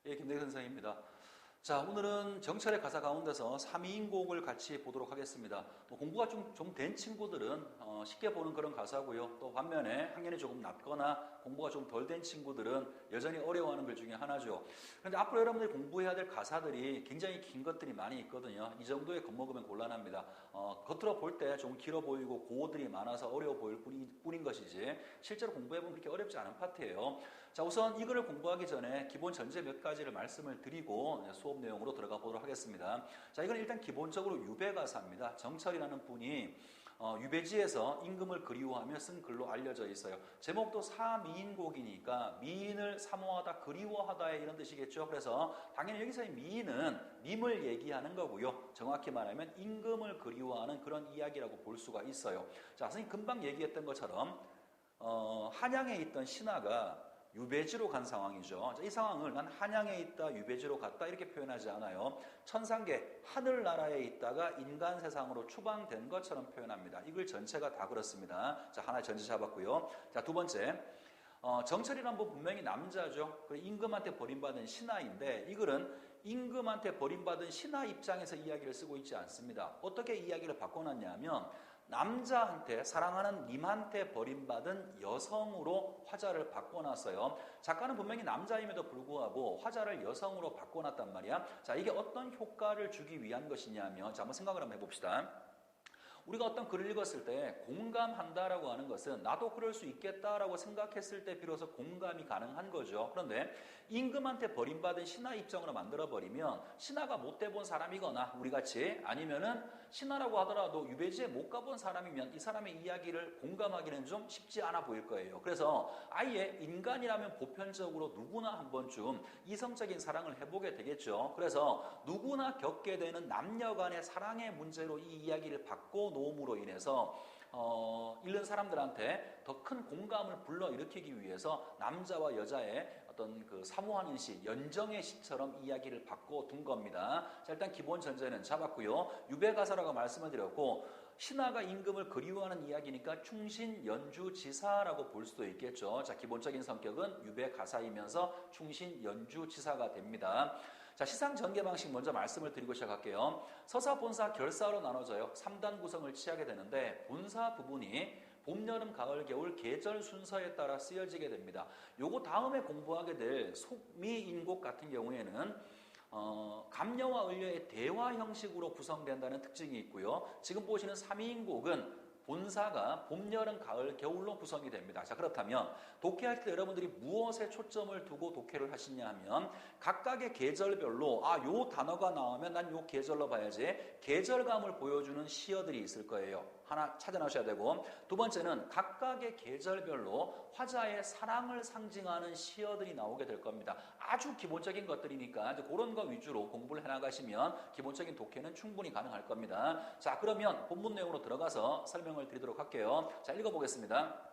예, 김대근 선생입니다. 자, 오늘은 정철의 가사 가운데서 3인곡을 같이 보도록 하겠습니다. 공부가 좀 된 친구들은 쉽게 보는 그런 가사고요. 또 반면에 학년이 조금 낮거나 공부가 좀 덜 된 친구들은 여전히 어려워하는 글 중에 하나죠. 그런데 앞으로 여러분들이 공부해야 될 가사들이 굉장히 긴 것들이 많이 있거든요. 이 정도에 겁먹으면 곤란합니다. 겉으로 볼 때 좀 길어 보이고 고어들이 많아서 어려워 보일 뿐인 것이지 실제로 공부해보면 그렇게 어렵지 않은 파트예요. 자, 우선 이 글을 공부하기 전에 기본 전제 몇 가지를 말씀을 드리고 수업 내용으로 들어가 보도록 하겠습니다. 자, 이건 일단 기본적으로 유배가사입니다. 정철이라는 분이 유배지에서 임금을 그리워하며 쓴 글로 알려져 있어요. 제목도 사미인곡이니까 미인을 사모하다 그리워하다의 이런 뜻이겠죠. 그래서 당연히 여기서의 미인은 님을 얘기하는 거고요. 정확히 말하면 임금을 그리워하는 그런 이야기라고 볼 수가 있어요. 자, 선생님 금방 얘기했던 것처럼 한양에 있던 신하가 유배지로 간 상황이죠. 이 상황을 난 한양에 있다, 유배지로 갔다 이렇게 표현하지 않아요. 천상계, 하늘나라에 있다가 인간 세상으로 추방된 것처럼 표현합니다. 이 글 전체가 다 그렇습니다. 자, 하나의 전제 잡았고요. 자, 두 번째. 정철이란 분 분명히 남자죠. 임금한테 버림받은 신하인데 이 글은 임금한테 버림받은 신하 입장에서 이야기를 쓰고 있지 않습니다. 어떻게 이야기를 바꿔놨냐면 남자한테 사랑하는 님한테 버림받은 여성으로 화자를 바꿔놨어요. 작가는 분명히 남자임에도 불구하고 화자를 여성으로 바꿔놨단 말이야. 자, 이게 어떤 효과를 주기 위한 것이냐면 자, 한번 생각을 한번 해봅시다. 우리가 어떤 글을 읽었을 때 공감한다라고 하는 것은 나도 그럴 수 있겠다라고 생각했을 때 비로소 공감이 가능한 거죠. 그런데 임금한테 버림받은 신하 입장으로 만들어버리면 신하가 못 돼본 사람이거나 우리같이 아니면은 신하라고 하더라도 유배지에 못 가본 사람이면 이 사람의 이야기를 공감하기는 좀 쉽지 않아 보일 거예요. 그래서 아예 인간이라면 보편적으로 누구나 한 번쯤 이성적인 사랑을 해보게 되겠죠. 그래서 누구나 겪게 되는 남녀 간의 사랑의 문제로 이 이야기를 받고 노음으로 인해서 읽는 사람들한테 더 큰 공감을 불러일으키기 위해서 남자와 여자의 어떤 그 사모하는 시, 연정의 시처럼 이야기를 바꿔둔 겁니다. 자, 일단 기본 전제는 잡았고요. 유배가사라고 말씀을 드렸고 신하가 임금을 그리워하는 이야기니까 충신, 연주, 지사라고 볼 수도 있겠죠. 자, 기본적인 성격은 유배가사이면서 충신, 연주, 지사가 됩니다. 자, 시상 전개 방식 먼저 말씀을 드리고 시작할게요. 서사, 본사, 결사로 나눠져요. 3단 구성을 취하게 되는데 본사 부분이 봄, 여름, 가을, 겨울 계절 순서에 따라 쓰여지게 됩니다. 요거 다음에 공부하게 될 속미인곡 같은 경우에는 감녀와 을녀의 대화 형식으로 구성된다는 특징이 있고요. 지금 보시는 3인곡은 본사가 봄, 여름, 가을, 겨울로 구성이 됩니다. 자, 그렇다면 독해할 때 여러분들이 무엇에 초점을 두고 독해를 하시냐 하면 각각의 계절별로 요 단어가 나오면 난 요 계절로 봐야지 계절감을 보여주는 시어들이 있을 거예요. 하나 찾아놓으셔야 되고 두 번째는 각각의 계절별로 화자의 사랑을 상징하는 시어들이 나오게 될 겁니다. 아주 기본적인 것들이니까 이제 그런 거 위주로 공부를 해나가시면 기본적인 독해는 충분히 가능할 겁니다. 자, 그러면 본문 내용으로 들어가서 설명을 드리도록 할게요. 자, 읽어보겠습니다.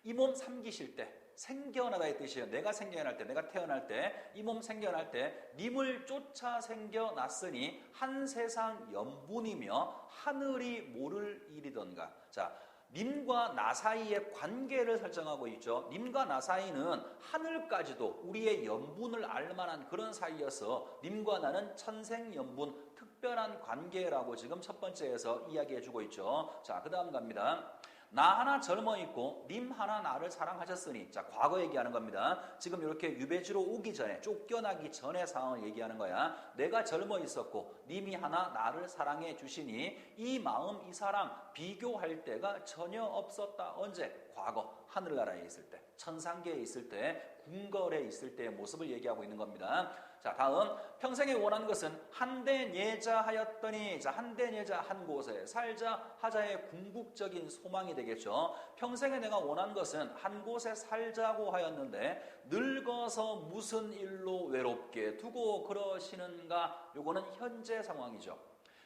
이 몸 삼기실 때 생겨나다의 뜻이에요. 내가 생겨날 때, 내가 태어날 때, 이 몸 생겨날 때 님을 쫓아 생겨났으니 한 세상 연분이며 하늘이 모를 일이던가. 자, 님과 나 사이의 관계를 설정하고 있죠. 님과 나 사이는 하늘까지도 우리의 연분을 알만한 그런 사이여서 님과 나는 천생연분, 특별한 관계라고 지금 첫 번째에서 이야기해주고 있죠. 자, 그 다음 갑니다. 나 하나 젊어 있고 님 하나 나를 사랑하셨으니 자, 과거 얘기하는 겁니다. 지금 이렇게 유배지로 오기 전에 쫓겨나기 전의 상황을 얘기하는 거야. 내가 젊어 있었고 님이 하나 나를 사랑해 주시니 이 마음 이 사랑 비교할 때가 전혀 없었다. 언제? 과거 하늘나라에 있을 때, 천상계에 있을 때, 궁궐에 있을 때의 모습을 얘기하고 있는 겁니다. 자, 다음 평생에 원한 것은 한데 예자하였더니 자, 한데 예자 한 곳에 살자 하자의 궁극적인 소망이 되겠죠. 평생에 내가 원한 것은 한 곳에 살자고 하였는데 늙어서 무슨 일로 외롭게 두고 그러시는가. 요거는 현재 상황이죠.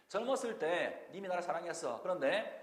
젊었을 때 님이 나를 사랑했어. 그런데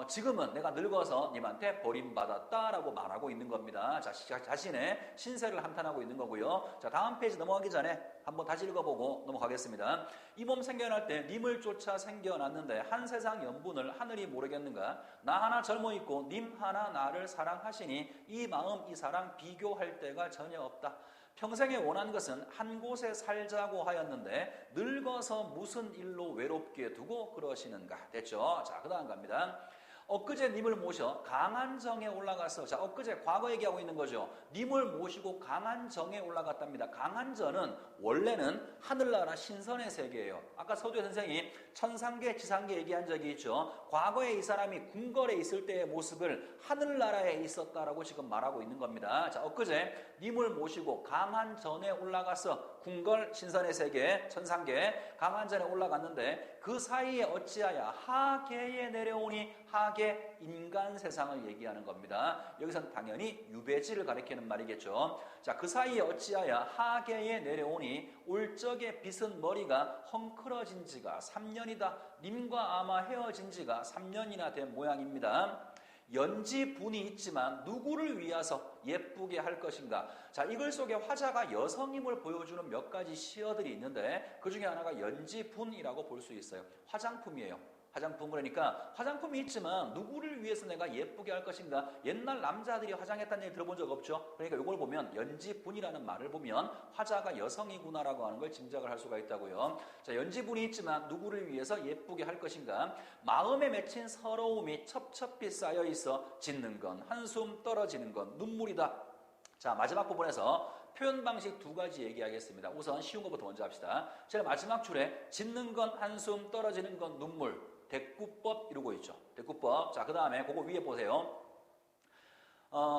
지금은 내가 늙어서 님한테 버림받았다라고 말하고 있는 겁니다. 자, 자신의 신세를 한탄하고 있는 거고요. 자, 다음 페이지 넘어가기 전에 한번 다시 읽어보고 넘어가겠습니다. 이 몸 생겨날 때 님을 쫓아 생겨났는데 한 세상 연분을 하늘이 모르겠는가. 나 하나 젊어 있고 님 하나 나를 사랑하시니 이 마음 이 사랑 비교할 데가 전혀 없다. 평생에 원한 것은 한 곳에 살자고 하였는데 늙어서 무슨 일로 외롭게 두고 그러시는가. 됐죠? 자, 그 다음 갑니다. 엊그제 님을 모셔 강한 정에 올라가서, 자, 엊그제 과거 얘기하고 있는 거죠. 님을 모시고 강한 정에 올라갔답니다. 강한 정은 원래는 하늘나라 신선의 세계예요. 아까 서두에 선생님이 천상계, 지상계 얘기한 적이 있죠. 과거에 이 사람이 궁궐에 있을 때의 모습을 하늘나라에 있었다라고 지금 말하고 있는 겁니다. 자, 엊그제 님을 모시고 강한 전에 올라가서 궁궐, 신선의 세계, 천상계, 강한 전에 올라갔는데 그 사이에 어찌하여 하계에 내려오니, 하계, 인간 세상을 얘기하는 겁니다. 여기서는 당연히 유배지를 가리키는 말이겠죠. 자, 그 사이에 어찌하여 하계에 내려오니 올 적에 빗은 머리가 헝클어진 지가 3년이다. 님과 아마 헤어진 지가 3년이나 된 모양입니다. 연지분이 있지만 누구를 위해서 예쁘게 할 것인가. 자, 이 글 속에 화자가 여성임을 보여주는 몇 가지 시어들이 있는데 그 중에 하나가 연지분이라고 볼 수 있어요. 화장품이에요. 화장품. 그러니까 화장품이 있지만 누구를 위해서 내가 예쁘게 할 것인가. 옛날 남자들이 화장했다는 얘기 들어본 적 없죠. 그러니까 이걸 보면 연지분이라는 말을 보면 화자가 여성이구나라고 하는 걸 짐작을 할 수가 있다고요. 자, 연지분이 있지만 누구를 위해서 예쁘게 할 것인가. 마음에 맺힌 서러움이 첩첩히 쌓여 있어 짓는 건 한숨, 떨어지는 건 눈물이다. 자, 마지막 부분에서 표현 방식 두 가지 얘기하겠습니다. 우선 쉬운 것부터 먼저 합시다. 제가 마지막 줄에 짓는 건 한숨, 떨어지는 건 눈물, 대꾸법 이러고 있죠. 대꾸법. 자, 그 다음에 그거 위에 보세요.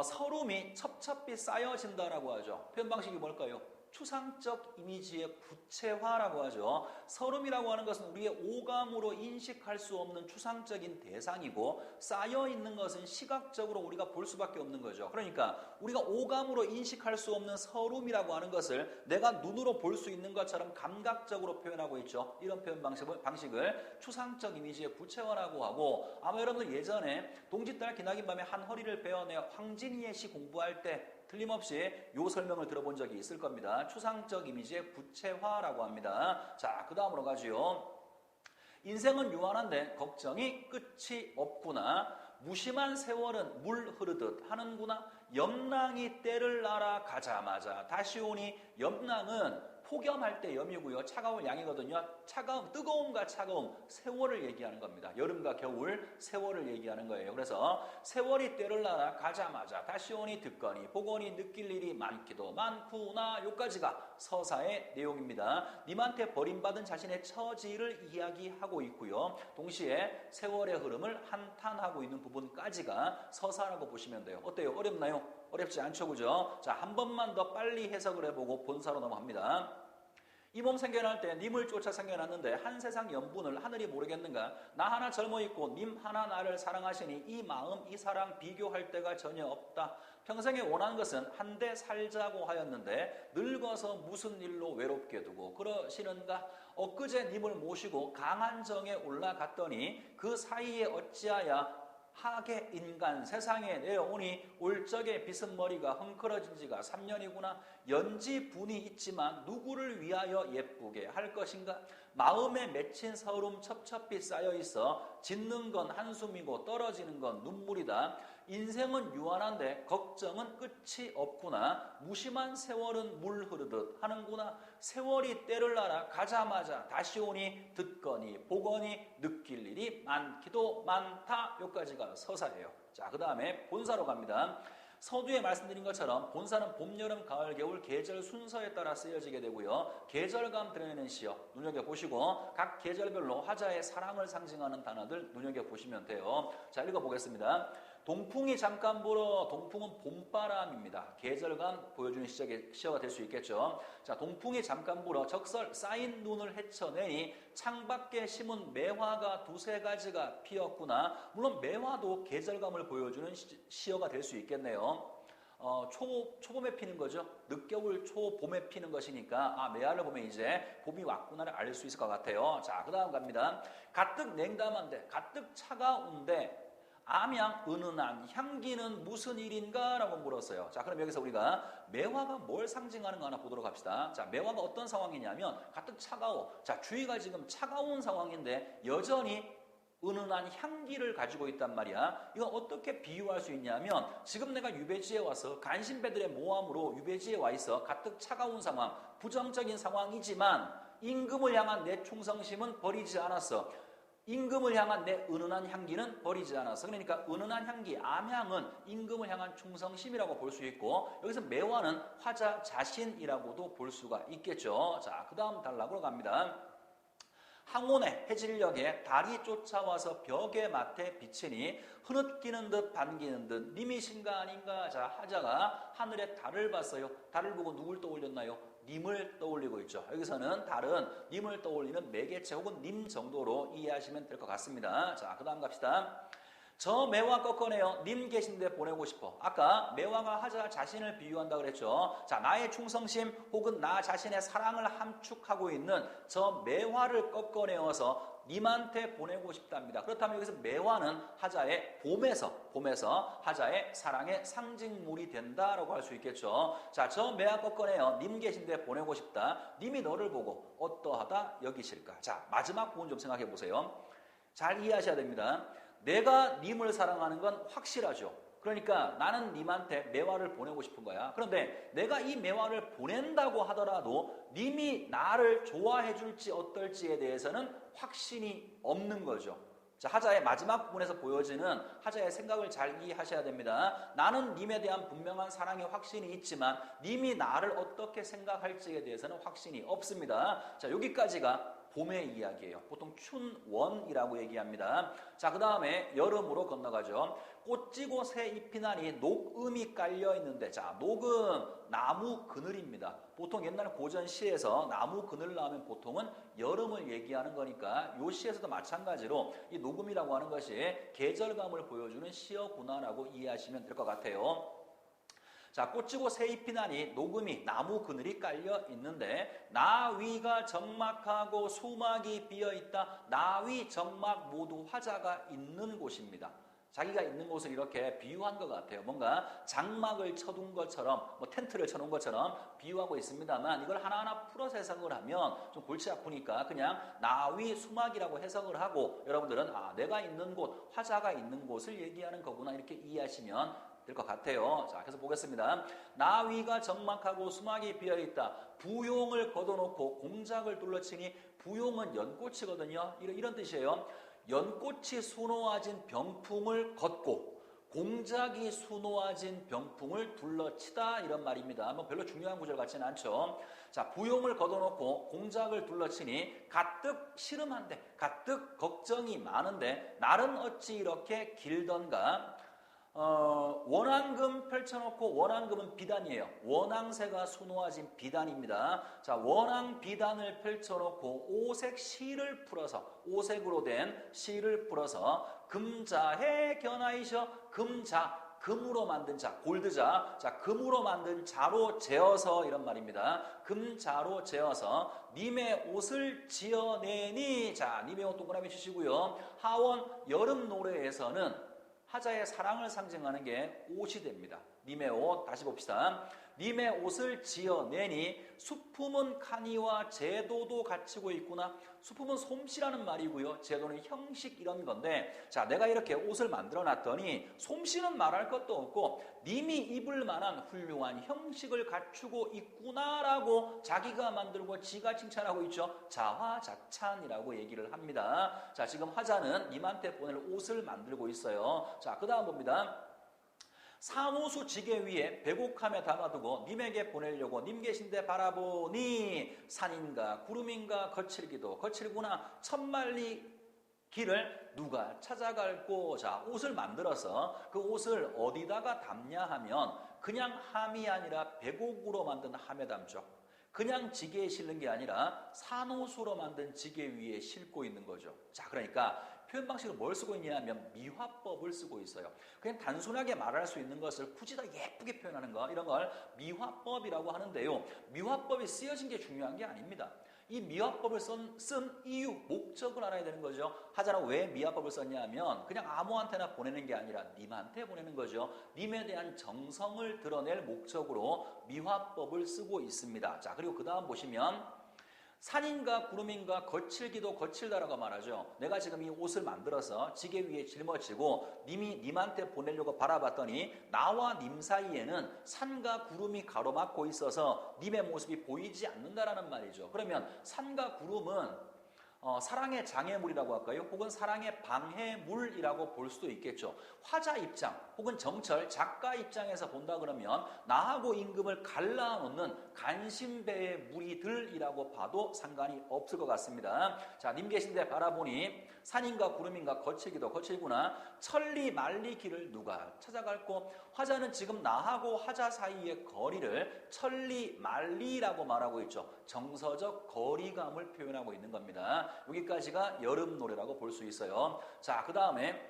서름이 첩첩히 쌓여진다라고 하죠. 표현 방식이 뭘까요? 추상적 이미지의 구체화라고 하죠. 서름이라고 하는 것은 우리의 오감으로 인식할 수 없는 추상적인 대상이고 쌓여있는 것은 시각적으로 우리가 볼 수밖에 없는 거죠. 그러니까 우리가 오감으로 인식할 수 없는 서름이라고 하는 것을 내가 눈으로 볼 수 있는 것처럼 감각적으로 표현하고 있죠. 이런 표현 방식을 추상적 이미지의 구체화라고 하고, 아마 여러분들 예전에 동짓달 기나긴 밤에 한 허리를 베어내 황진이의 시 공부할 때 틀림없이 요 설명을 들어본 적이 있을 겁니다. 추상적 이미지의 구체화라고 합니다. 자, 그 다음으로 가지요. 인생은 유한한데 걱정이 끝이 없구나. 무심한 세월은 물 흐르듯 하는구나. 염랑이 때를 날아가자마자 다시 오니, 염랑은 폭염할 때 염이고요. 차가운 양이거든요. 뜨거움과 차가움, 세월을 얘기하는 겁니다. 여름과 겨울, 세월을 얘기하는 거예요. 그래서 세월이 때를 날아가자마자 다시 오니 듣거니 보거니 느낄 일이 많기도 많구나. 요까지가 서사의 내용입니다. 님한테 버림받은 자신의 처지를 이야기하고 있고요. 동시에 세월의 흐름을 한탄하고 있는 부분까지가 서사라고 보시면 돼요. 어때요? 어렵나요? 어렵지 않죠, 그죠? 자, 한 번만 더 빨리 해석을 해보고 본사로 넘어갑니다. 이 몸 생겨날 때 님을 쫓아 생겨났는데 한 세상 연분을 하늘이 모르겠는가. 나 하나 젊어 있고 님 하나 나를 사랑하시니 이 마음 이 사랑 비교할 데가 전혀 없다. 평생에 원하는 것은 한데 살자고 하였는데 늙어서 무슨 일로 외롭게 두고 그러시는가. 엊그제 님을 모시고 강한 정에 올라갔더니 그 사이에 어찌하여 하계 인간 세상에 내려오니 올 적에 빗은 머리가 헝클어진 지가 3년이구나. 연지분이 있지만 누구를 위하여 예쁘게 할 것인가. 마음에 맺힌 서름 첩첩히 쌓여있어 짓는 건 한숨이고 떨어지는 건 눈물이다. 인생은 유한한데 걱정은 끝이 없구나. 무심한 세월은 물 흐르듯 하는구나. 세월이 때를 날아 가자마자 다시 오니 듣거니 보거니 느낄 일이 많기도 많다. 여기까지가 서사예요. 자, 그 다음에 본사로 갑니다. 서두에 말씀드린 것처럼 본사는 봄, 여름, 가을, 겨울 계절 순서에 따라 쓰여지게 되고요. 계절감 드러내는 시어 눈여겨보시고 각 계절별로 화자의 사랑을 상징하는 단어들 눈여겨보시면 돼요. 자, 읽어보겠습니다. 동풍이 잠깐 불어. 동풍은 봄바람입니다. 계절감 보여주는 시어가 될 수 있겠죠. 자, 동풍이 잠깐 불어 적설 쌓인 눈을 헤쳐내니 창밖에 심은 매화가 두세 가지가 피었구나. 물론 매화도 계절감을 보여주는 시어가 될 수 있겠네요. 초봄에 피는 거죠. 늦겨울 초봄에 피는 것이니까 매화를 보면 이제 봄이 왔구나를 알 수 있을 것 같아요. 자, 그 다음 갑니다. 가뜩 냉담한데 가뜩 차가운데 암양 은은한 향기는 무슨 일인가? 라고 물었어요. 자, 그럼 여기서 우리가 매화가 뭘 상징하는가 하나 보도록 합시다. 자, 매화가 어떤 상황이냐면 가뜩 차가워. 자, 주위가 지금 차가운 상황인데 여전히 은은한 향기를 가지고 있단 말이야. 이건 어떻게 비유할 수 있냐면 지금 내가 유배지에 와서 간신배들의 모함으로 유배지에 와 있어 가뜩 차가운 상황, 부정적인 상황이지만 임금을 향한 내 충성심은 버리지 않았어. 임금을 향한 내 은은한 향기는 버리지 않았어. 그러니까 은은한 향기, 암향은 임금을 향한 충성심이라고 볼 수 있고 여기서 매화는 화자 자신이라고도 볼 수가 있겠죠. 자, 그 다음 단락으로 갑니다. 항온의 해질녘에 달이 쫓아와서 벽에 맡에 비치니 흐느끼는 듯 반기는 듯 님이신가 아닌가. 자, 하자가 하늘에 달을 봤어요. 달을 보고 누굴 떠올렸나요? 님을 떠올리고 있죠. 여기서는 달은 님을 떠올리는 매개체 혹은 님 정도로 이해하시면 될 것 같습니다. 자, 그 다음 갑시다. 저 매화 꺾어내요. 님 계신데 보내고 싶어. 아까 매화가 하자 자신을 비유한다 그랬죠. 자, 나의 충성심 혹은 나 자신의 사랑을 함축하고 있는 저 매화를 꺾어내어서 님한테 보내고 싶답니다. 그렇다면 여기서 매화는 하자의 봄에서 하자의 사랑의 상징물이 된다라고 할 수 있겠죠. 자, 저 매화 꺾어내요. 님 계신데 보내고 싶다. 님이 너를 보고 어떠하다 여기실까? 자, 마지막 부분 좀 생각해 보세요. 잘 이해하셔야 됩니다. 내가 님을 사랑하는 건 확실하죠. 그러니까 나는 님한테 매화를 보내고 싶은 거야. 그런데 내가 이 매화를 보낸다고 하더라도 님이 나를 좋아해 줄지 어떨지에 대해서는 확신이 없는 거죠. 자, 하자의 마지막 부분에서 보여지는 하자의 생각을 잘 이해하셔야 됩니다. 나는 님에 대한 분명한 사랑의 확신이 있지만 님이 나를 어떻게 생각할지에 대해서는 확신이 없습니다. 자, 여기까지가 봄의 이야기예요. 보통 춘원이라고 얘기합니다. 자, 그 다음에 여름으로 건너가죠. 꽃지고 새 잎이 나니 녹음이 깔려 있는데, 자, 녹음 나무 그늘입니다. 보통 옛날 고전 시에서 나무 그늘 나오면 보통은 여름을 얘기하는 거니까 요 시에서도 마찬가지로 이 녹음이라고 하는 것이 계절감을 보여주는 시어구나라고 이해하시면 될 것 같아요. 자, 꽃지고 새 잎이 나니 녹음이 나무 그늘이 깔려 있는데 나위가 적막하고 수막이 비어있다. 나위, 적막 모두 화자가 있는 곳입니다. 자기가 있는 곳을 이렇게 비유한 것 같아요. 뭔가 장막을 쳐둔 것처럼, 텐트를 쳐놓은 것처럼 비유하고 있습니다만 이걸 하나하나 풀어서 해석을 하면 좀 골치 아프니까 그냥 나위, 수막이라고 해석을 하고 여러분들은 내가 있는 곳, 화자가 있는 곳을 얘기하는 거구나 이렇게 이해하시면 될 것 같아요. 자, 그래서 보겠습니다. 나위가 적막하고 수막이 비어있다. 부용을 걷어놓고 공작을 둘러치니 부용은 연꽃이거든요. 이런 뜻이에요. 연꽃이 수놓아진 병풍을 걷고 공작이 수놓아진 병풍을 둘러치다 이런 말입니다. 별로 중요한 구절 같지는 않죠. 자, 부용을 걷어놓고 공작을 둘러치니 가뜩 시름한데 가뜩 걱정이 많은데 날은 어찌 이렇게 길던가. 원앙금 펼쳐놓고 원앙금은 비단이에요. 원앙새가 수놓아진 비단입니다. 자, 원앙 비단을 펼쳐놓고 오색 실을 풀어서 오색으로 된 실을 풀어서 금자해 견하이셔 금자 금으로 만든 자 골드자 자 금으로 만든 자로 재어서 이런 말입니다. 금자로 재어서 님의 옷을 지어내니 자 님의 옷 동그라미 치시고요. 하원 여름 노래에서는 하자의 사랑을 상징하는 게 옷이 됩니다. 님의 옷 다시 봅시다. 님의 옷을 지어내니 수품은 칸이와 제도도 갖추고 있구나. 수품은 솜씨라는 말이고요. 제도는 형식 이런 건데 자 내가 이렇게 옷을 만들어 놨더니 솜씨는 말할 것도 없고 님이 입을 만한 훌륭한 형식을 갖추고 있구나라고 자기가 만들고 지가 칭찬하고 있죠. 자화자찬이라고 얘기를 합니다. 자 지금 화자는 님한테 보낼 옷을 만들고 있어요. 자 그 다음 봅니다. 산호수 지게 위에 배곡함에 담아두고 님에게 보내려고 님 계신데 바라보니 산인가 구름인가 거칠구나 천만리 길을 누가 찾아갈꼬. 자 옷을 만들어서 그 옷을 어디다가 담냐 하면 그냥 함이 아니라 배곡으로 만든 함에 담죠. 그냥 지게에 실는 게 아니라 산호수로 만든 지게 위에 싣고 있는 거죠. 자 그러니까 표현 방식을 뭘 쓰고 있냐면 미화법을 쓰고 있어요. 그냥 단순하게 말할 수 있는 것을 굳이 더 예쁘게 표현하는 거 이런 걸 미화법이라고 하는데요. 미화법이 쓰여진 게 중요한 게 아닙니다. 이 미화법을 쓴 이유, 목적을 알아야 되는 거죠. 하자는 왜 미화법을 썼냐 하면 그냥 아무한테나 보내는 게 아니라 님한테 보내는 거죠. 님에 대한 정성을 드러낼 목적으로 미화법을 쓰고 있습니다. 자 그리고 그 다음 보시면 산인가 구름인가 거칠기도 거칠다라고 말하죠. 내가 지금 이 옷을 만들어서 지게 위에 짊어지고 님한테 보내려고 바라봤더니 나와 님 사이에는 산과 구름이 가로막고 있어서 님의 모습이 보이지 않는다라는 말이죠. 그러면 산과 구름은 사랑의 장애물이라고 할까요? 혹은 사랑의 방해물이라고 볼 수도 있겠죠. 화자 입장 혹은 정철 작가 입장에서 본다 그러면 나하고 임금을 갈라놓는 간신배의 무리들이라고 봐도 상관이 없을 것 같습니다. 자, 님 계신데 바라보니 산인가 구름인가 거칠기도 거칠구나. 천리 만리 길을 누가 찾아갈꼬. 화자는 지금 나하고 화자 사이의 거리를 천리 만리라고 말하고 있죠. 정서적 거리감을 표현하고 있는 겁니다. 여기까지가 여름 노래라고 볼 수 있어요. 자, 그 다음에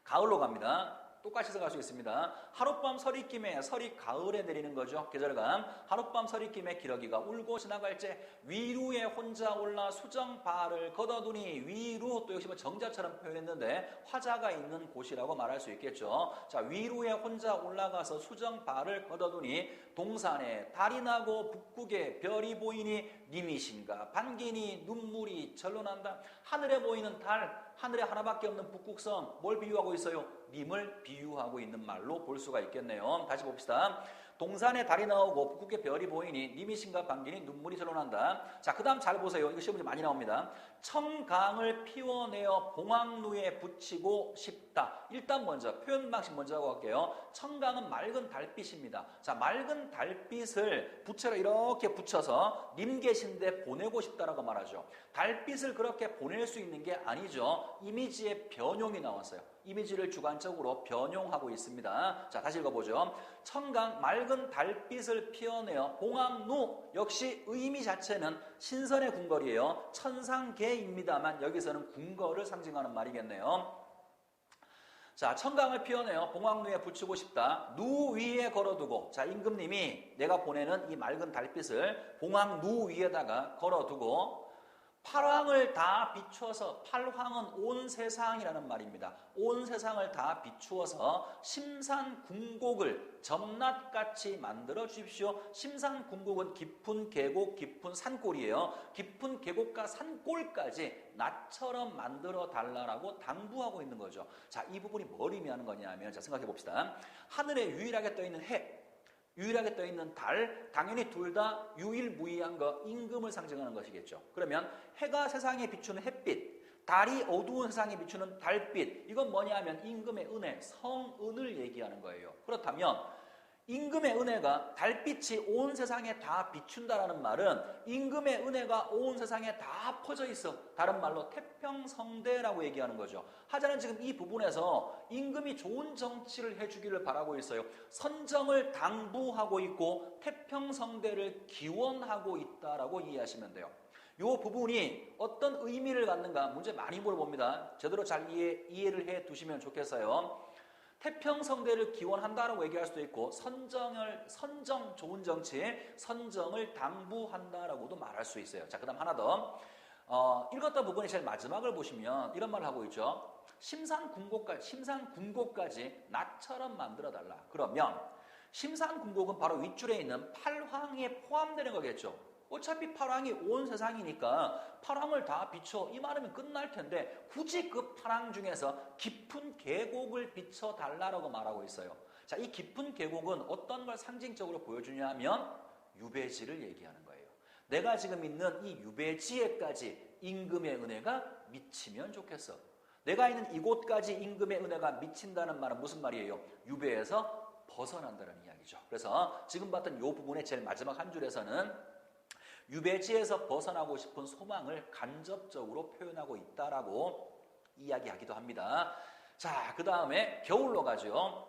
가을로 갑니다. 똑같이 해석할 수 있습니다. 하룻밤 서리김에, 설이 가을에 내리는 거죠. 계절감. 하룻밤 서리김에 기러기가 울고 지나갈 때 위루에 혼자 올라 수정바를 걷어두니. 위루 또 역시 정자처럼 표현했는데 화자가 있는 곳이라고 말할 수 있겠죠. 자, 위루에 혼자 올라가서 수정바를 걷어두니 동산에 달이 나고 북극에 별이 보이니 님이신가 반기니 눈물이 절로 난다. 하늘에 보이는 달, 하늘에 하나밖에 없는 북극성 뭘 비유하고 있어요? 님을 비유하고 있는 말로 볼 수가 있겠네요. 다시 봅시다. 동산에 달이 나오고 북극에 별이 보이니 님이신가 반기니 눈물이 절로 난다. 자, 그 다음 잘 보세요. 이거 시험 문제 많이 나옵니다. 청강을 피워내어 봉황루에 붙이고 싶다. 일단 먼저 표현 방식 먼저 하고 갈게요. 청강은 맑은 달빛입니다. 자, 맑은 달빛을 부채로 이렇게 붙여서 님 계신데 보내고 싶다라고 말하죠. 달빛을 그렇게 보낼 수 있는 게 아니죠. 이미지의 변용이 나왔어요. 이미지를 주관적으로 변용하고 있습니다. 자, 다시 읽어보죠. 청강 맑은 달빛을 피워내어 봉황루 역시 의미 자체는 신선의 궁궐이에요. 천상계입니다만 여기서는 궁궐을 상징하는 말이겠네요. 자, 청강을 피워내어 봉황루에 붙이고 싶다. 누 위에 걸어두고, 자, 임금님이 내가 보내는 이 맑은 달빛을 봉황루 위에다가 걸어두고 팔황을 다 비추어서, 팔황은 온 세상이라는 말입니다. 온 세상을 다 비추어서 심산궁곡을 점낫같이 만들어 주십시오. 심산궁곡은 깊은 계곡, 깊은 산골이에요. 깊은 계곡과 산골까지 나처럼 만들어 달라라고 당부하고 있는 거죠. 자, 이 부분이 뭘 의미하는 거냐면, 자, 생각해 봅시다. 하늘에 유일하게 떠 있는 해, 유일하게 떠 있는 달, 당연히 둘 다 유일무이한 거, 임금을 상징하는 것이겠죠. 그러면 해가 세상에 비추는 햇빛, 달이 어두운 세상에 비추는 달빛, 이건 뭐냐 하면 임금의 은혜, 성은을 얘기하는 거예요. 그렇다면 임금의 은혜가 달빛이 온 세상에 다 비춘다라는 말은 임금의 은혜가 온 세상에 다 퍼져 있어. 다른 말로 태평성대라고 얘기하는 거죠. 하자는 지금 이 부분에서 임금이 좋은 정치를 해주기를 바라고 있어요. 선정을 당부하고 있고 태평성대를 기원하고 있다라고 이해하시면 돼요. 이 부분이 어떤 의미를 갖는가 문제 많이 물어봅니다. 제대로 잘 이해를 해 두시면 좋겠어요. 태평성대를 기원한다라고 얘기할 수도 있고 선정 좋은 정치 선정을 당부한다라고도 말할 수 있어요. 자, 그다음 하나 더 읽었던 부분이 제일 마지막을 보시면 이런 말을 하고 있죠. 심산궁곡까지 나처럼 만들어달라. 그러면 심산궁곡은 바로 윗줄에 있는 팔황에 포함되는 거겠죠. 어차피 팔황이 온 세상이니까 팔황을 다 비춰 이 말이면 끝날 텐데 굳이 그 팔황 중에서 깊은 계곡을 비춰달라고 말하고 있어요. 자, 이 깊은 계곡은 어떤 걸 상징적으로 보여주냐 하면 유배지를 얘기하는 거예요. 내가 지금 있는 이 유배지에까지 임금의 은혜가 미치면 좋겠어. 내가 있는 이곳까지 임금의 은혜가 미친다는 말은 무슨 말이에요? 유배에서 벗어난다는 이야기죠. 그래서 지금 봤던 이 부분의 제일 마지막 한 줄에서는 유배지에서 벗어나고 싶은 소망을 간접적으로 표현하고 있다라고 이야기하기도 합니다. 자, 그 다음에 겨울로 가죠.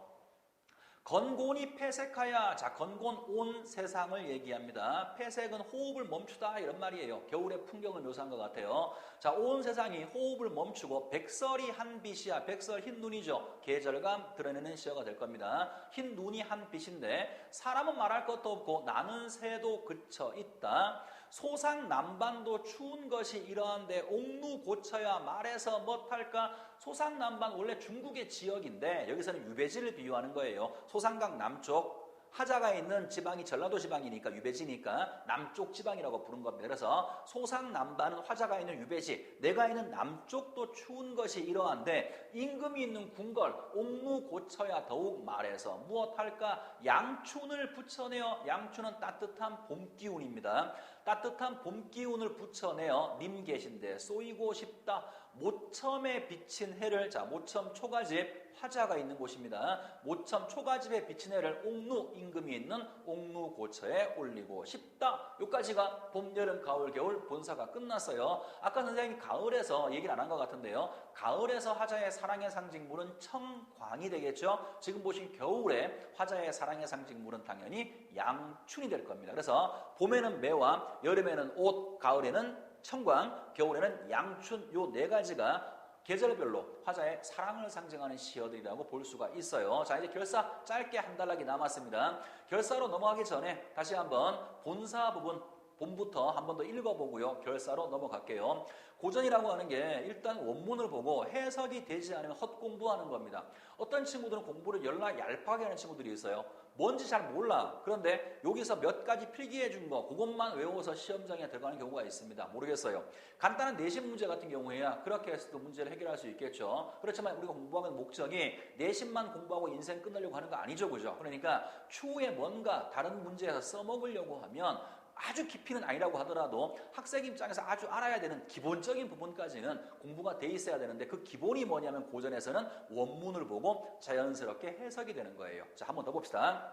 건곤이 폐색하야. 자, 건곤 온 세상을 얘기합니다. 폐색은 호흡을 멈추다 이런 말이에요. 겨울의 풍경을 묘사한 것 같아요. 자, 온 세상이 호흡을 멈추고 백설이 한 빛이야. 백설 흰 눈이죠. 계절감 드러내는 시어가 될 겁니다. 흰 눈이 한 빛인데 사람은 말할 것도 없고 나는 새도 그쳐 있다. 소상남반도 추운 것이 이러한데 옥루 고쳐야 말해서 못할까. 소상남반 원래 중국의 지역인데 여기서는 유배지를 비유하는 거예요. 소상강 남쪽 화자가 있는 지방이 전라도 지방이니까 유배지니까 남쪽 지방이라고 부른 겁니다. 그래서 소상남반은 화자가 있는 유배지, 내가 있는 남쪽도 추운 것이 이러한데 임금이 있는 궁궐 옥루 고처야 더욱 말해서 무엇할까? 양춘을 붙여내어, 양춘은 따뜻한 봄 기운입니다. 따뜻한 봄 기운을 붙여내어 님 계신데 쏘이고 싶다. 모첨에 비친 해를, 자, 모첨 초가집 화자가 있는 곳입니다. 모첨 초가집에 비친 해를 옥루, 임금이 있는 옥루 고처에 올리고 싶다. 여기까지가 봄, 여름, 가을, 겨울 본사가 끝났어요. 아까 선생님이 가을에서 얘기를 안 한 것 같은데요. 가을에서 화자의 사랑의 상징물은 청광이 되겠죠. 지금 보신 겨울에 화자의 사랑의 상징물은 당연히 양춘이 될 겁니다. 그래서 봄에는 매화, 여름에는 옷, 가을에는 청광, 겨울에는 양춘, 요 네 가지가 계절별로 화자의 사랑을 상징하는 시어들이라고 볼 수가 있어요. 자, 이제 결사 짧게 한 단락이 남았습니다. 결사로 넘어가기 전에 다시 한번 본사 부분 봄부터 한 번 더 읽어보고요. 결사로 넘어갈게요. 고전이라고 하는 게 일단 원문을 보고 해석이 되지 않으면 헛공부하는 겁니다. 어떤 친구들은 공부를 열나 얄팍하게 하는 친구들이 있어요. 뭔지 잘 몰라. 그런데 여기서 몇 가지 필기해 준 거 그것만 외워서 시험장에 들어가는 경우가 있습니다. 모르겠어요. 간단한 내신 문제 같은 경우에야 그렇게 해서도 문제를 해결할 수 있겠죠. 그렇지만 우리가 공부하는 목적이 내신만 공부하고 인생 끝내려고 하는 거 아니죠. 그죠? 그러니까 추후에 뭔가 다른 문제에서 써먹으려고 하면 아주 깊이는 아니라고 하더라도 학생 입장에서 아주 알아야 되는 기본적인 부분까지는 공부가 돼 있어야 되는데 그 기본이 뭐냐면 고전에서는 원문을 보고 자연스럽게 해석이 되는 거예요. 자, 한 번 더 봅시다.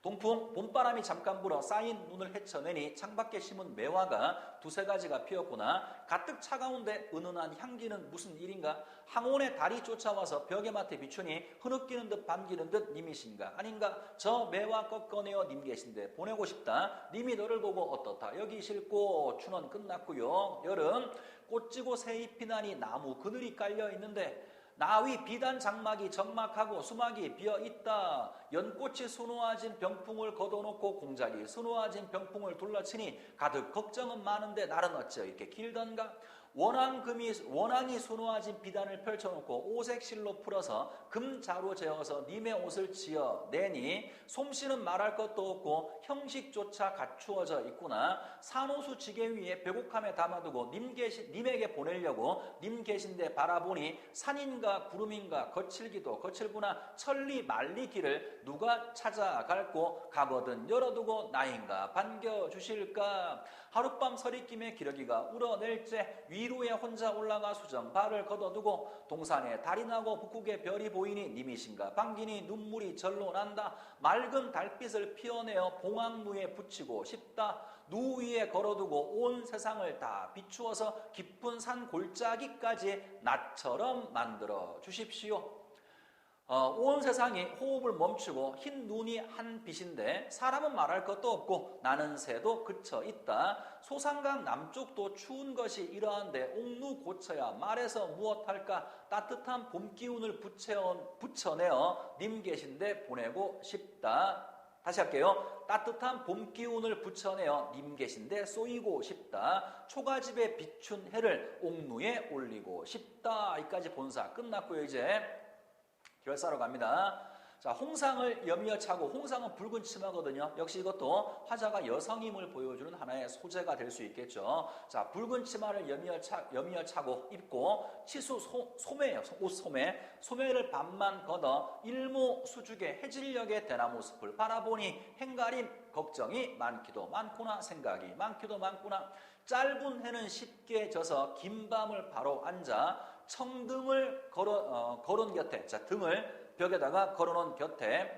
동풍, 봄바람이 잠깐 불어 쌓인 눈을 헤쳐내니 창밖에 심은 매화가 두세 가지가 피었구나. 가뜩 차가운데 은은한 향기는 무슨 일인가? 항온의 달이 쫓아와서 벽에맡에 비추니 흐느끼는 듯 반기는 듯 님이신가? 아닌가? 저 매화 꺾어내어 님 계신데 보내고 싶다. 님이 너를 보고 어떻다? 여기 싫고 춘은 끝났고요. 여름, 꽃지고 새잎이 나니 나무 그늘이 깔려 있는데 나위 비단 장막이 적막하고 수막이 비어있다. 연꽃이 수놓아진 병풍을 걷어놓고 공작이 수놓아진 병풍을 둘러치니 가득 걱정은 많은데 날은 어찌 이렇게 길던가. 원앙이 수놓아진 비단을 펼쳐놓고 오색실로 풀어서 금자로 재어서 님의 옷을 지어내니 솜씨는 말할 것도 없고 형식조차 갖추어져 있구나. 산호수 지게 위에 배곡함에 담아두고 님에게 보내려고 님 계신데 바라보니 산인가 구름인가 거칠기도 거칠구나. 천리 만리 길을 누가 찾아갈고 가거든 열어두고 나인가 반겨주실까. 하룻밤 서리김에 기러기가 울어낼째 위로에 혼자 올라가 수정 발을 걷어두고 동산에 달이 나고 북극에 별이 보이니 님이신가 반기니 눈물이 절로 난다. 맑은 달빛을 피어내어 봉황루에 붙이고 싶다. 누 위에 걸어두고 온 세상을 다 비추어서 깊은 산 골짜기까지 나처럼 만들어 주십시오. 온 세상이 호흡을 멈추고 흰 눈이 한 빛인데 사람은 말할 것도 없고 나는 새도 그쳐 있다. 소상강 남쪽도 추운 것이 이러한데 옥루 고쳐야 말해서 무엇할까. 따뜻한 봄 기운을 붙여내어 님 계신데 보내고 싶다. 다시 할게요. 따뜻한 봄 기운을 붙여내어 님 계신데 쏘이고 싶다. 초가집에 비춘 해를 옥루에 올리고 싶다. 여기까지 본사 끝났고요. 이제 결사로 갑니다. 자, 홍상을 여미어 차고, 홍상은 붉은 치마거든요. 역시 이것도 화자가 여성임을 보여주는 하나의 소재가 될 수 있겠죠. 자, 붉은 치마를 여미어 차고 입고 치수 소매예요. 옷 소매를 반만 걷어 일모 수죽의 해질녘의 대나무 숲을 바라보니 행가림 걱정이 많기도 많구나. 생각이 많기도 많구나. 짧은 해는 쉽게 져서 긴 밤을 바로 앉아 청등을 걸은 곁에, 자, 등을 벽에다가 걸어놓은 곁에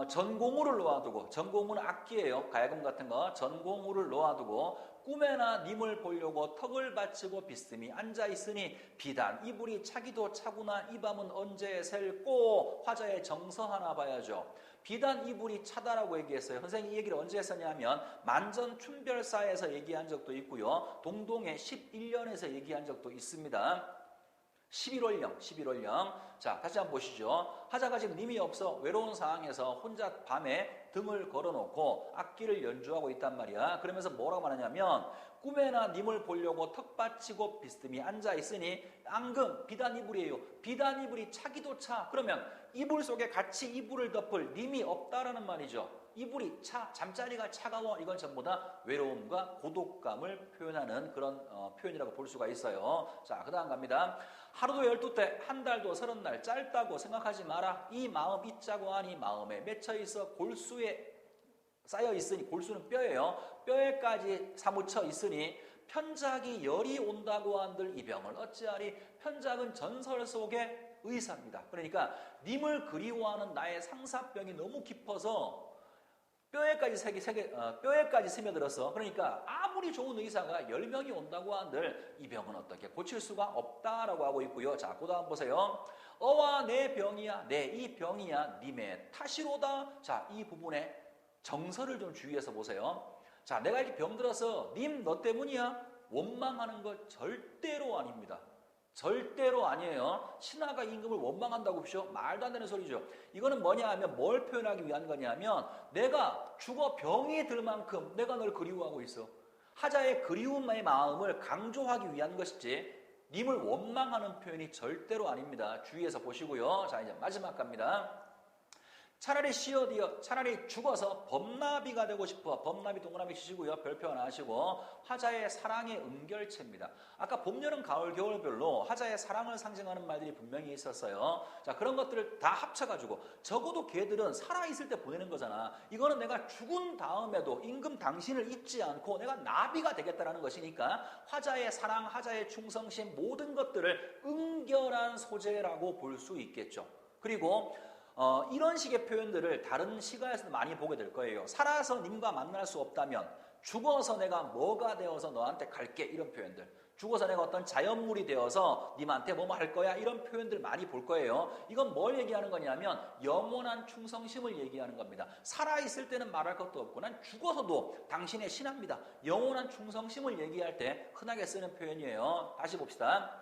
전공우를 놓아두고, 전공우는 악기예요. 가야금 같은 거. 전공우를 놓아두고 꿈에나 님을 보려고 턱을 받치고 비스듬히 앉아있으니 비단 이불이 차기도 차구나. 이 밤은 언제 셀고. 화자의 정서 하나 봐야죠. 비단 이불이 차다라고 얘기했어요. 선생님이 이 얘기를 언제 했었냐면 만전 춘별사에서 얘기한 적도 있고요. 동동의 11년에서 얘기한 적도 있습니다. 11월령, 11월령. 자, 다시 한번 보시죠. 하자가 지금 님이 없어 외로운 상황에서 혼자 밤에 등을 걸어놓고 악기를 연주하고 있단 말이야. 그러면서 뭐라고 말하냐면 꿈에나 님을 보려고 턱받치고 비스듬히 앉아있으니 앙금, 비단 이불이에요. 비단 이불이 차기도 차. 그러면 이불 속에 같이 이불을 덮을 님이 없다라는 말이죠. 이불이 차, 잠자리가 차가워. 이건 전부 다 외로움과 고독감을 표현하는 그런 표현이라고 볼 수가 있어요. 자, 그 다음 갑니다. 하루도 12때, 한 달도 30날 짧다고 생각하지 마라. 이 마음 잊자고 하니 마음에 맺혀 있어 골수에 쌓여 있으니, 골수는 뼈예요. 뼈에까지 사무쳐 있으니 편작이 열이 온다고 한들 이 병을 어찌하리. 편작은 전설 속의 의사입니다. 그러니까 님을 그리워하는 나의 상사병이 너무 깊어서 뼈에까지 스며들어서, 그러니까 아무리 좋은 의사가 10명이 온다고 한들 이 병은 어떻게 고칠 수가 없다라고 하고 있고요. 자, 그 다음 보세요. 어와 내 병이야, 내 이 병이야, 님의 탓이로다. 자, 이 부분에 정서를 좀 주의해서 보세요. 자, 내가 이렇게 병들어서 님 너 때문이야? 원망하는 것 절대로 아닙니다. 절대로 아니에요. 신하가 임금을 원망한다고 보시오? 말도 안 되는 소리죠. 이거는 뭐냐 하면 뭘 표현하기 위한 거냐면 내가 죽어 병이 들 만큼 내가 널 그리워하고 있어. 하자의 그리움의 마음을 강조하기 위한 것이지 님을 원망하는 표현이 절대로 아닙니다. 주의해서 보시고요. 자, 이제 마지막 갑니다. 차라리 죽어서 범나비가 되고 싶어. 범나비 동그라미 치시고요. 별표 하나 하시고. 화자의 사랑의 음결체입니다. 아까 봄, 여름, 가을, 겨울별로 화자의 사랑을 상징하는 말들이 분명히 있었어요. 자, 그런 것들을 다 합쳐가지고 적어도 걔들은 살아있을 때 보내는 거잖아. 이거는 내가 죽은 다음에도 임금 당신을 잊지 않고 내가 나비가 되겠다라는 것이니까 화자의 사랑, 화자의 충성심 모든 것들을 응결한 소재라고 볼 수 있겠죠. 그리고 이런 식의 표현들을 다른 시가에서도 많이 보게 될 거예요. 살아서 님과 만날 수 없다면 죽어서 내가 뭐가 되어서 너한테 갈게, 이런 표현들. 죽어서 내가 어떤 자연물이 되어서 님한테 뭐뭐 할 거야, 이런 표현들 많이 볼 거예요. 이건 뭘 얘기하는 거냐면 영원한 충성심을 얘기하는 겁니다. 살아있을 때는 말할 것도 없고 난 죽어서도 당신의 신하입니다. 영원한 충성심을 얘기할 때 흔하게 쓰는 표현이에요. 다시 봅시다.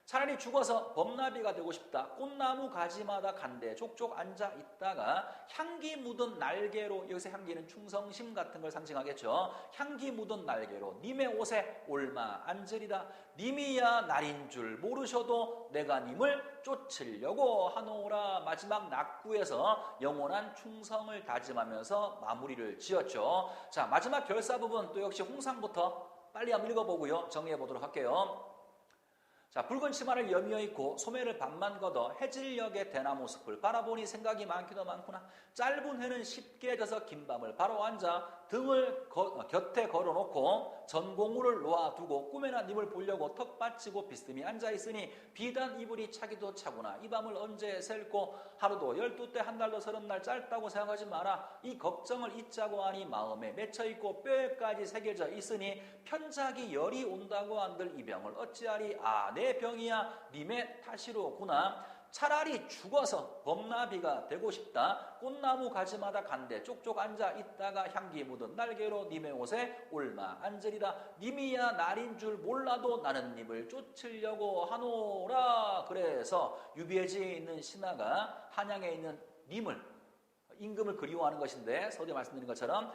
차라리 죽어서 범나비가 되고 싶다. 꽃나무 가지마다 간대 족족 앉아 있다가 향기 묻은 날개로, 여기서 향기는 충성심 같은 걸 상징하겠죠. 향기 묻은 날개로 님의 옷에 올마 앉으리다. 님이야 날인 줄 모르셔도 내가 님을 쫓으려고 하노라. 마지막 낙구에서 영원한 충성을 다짐하면서 마무리를 지었죠. 자, 마지막 결사 부분 또 역시 홍상부터 빨리 한번 읽어보고요. 정리해 보도록 할게요. 자, 붉은 치마를 여미어 입고 소매를 반만 걷어 해질녘의 대나무 숲을 바라보니 생각이 많기도 많구나. 짧은 해는 쉽게 져서 긴 밤을 바로 앉아 등을 곁에 걸어놓고 전공우를 놓아두고 꿈에나 님을 보려고 턱 받치고 비스듬히 앉아있으니 비단 이불이 차기도 차구나. 이 밤을 언제 셀고 하루도 12때 한 달도 30날 짧다고 생각하지 마라. 이 걱정을 잊자고 하니 마음에 맺혀있고 뼈에까지 새겨져 있으니 편작이 열이 온다고 한들 이 병을 어찌하리. 아, 내 병이야 님의 탓이로구나. 차라리 죽어서 범나비가 되고 싶다. 꽃나무 가지마다 간대 쪽쪽 앉아 있다가 향기 묻은 날개로 님의 옷에 올마 앉으리다. 님이야 날인 줄 몰라도 나는 님을 쫓으려고 하노라. 그래서 유배지에 있는 신하가 한양에 있는 님을, 임금을 그리워하는 것인데, 서두에 말씀드린 것처럼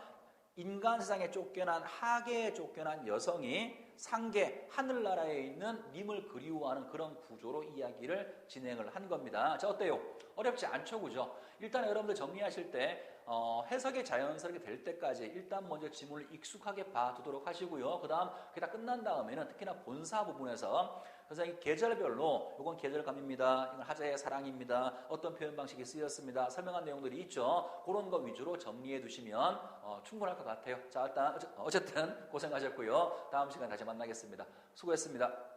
인간 세상에 쫓겨난, 하계에 쫓겨난 여성이 상계, 하늘나라에 있는 님을 그리워하는 그런 구조로 이야기를 진행을 한 겁니다. 자, 어때요? 어렵지 않죠, 그죠? 일단 여러분들 정리하실 때 해석이 자연스럽게 될 때까지 일단 먼저 지문을 익숙하게 봐두도록 하시고요. 그 다음 그게 다 끝난 다음에는 특히나 본사 부분에서 선생님 계절별로 이건 계절감입니다. 이건 하자의 사랑입니다. 어떤 표현 방식이 쓰였습니다. 설명한 내용들이 있죠. 그런 거 위주로 정리해 두시면 충분할 것 같아요. 자, 일단 어쨌든 고생하셨고요. 다음 시간 다시 만나겠습니다. 수고했습니다.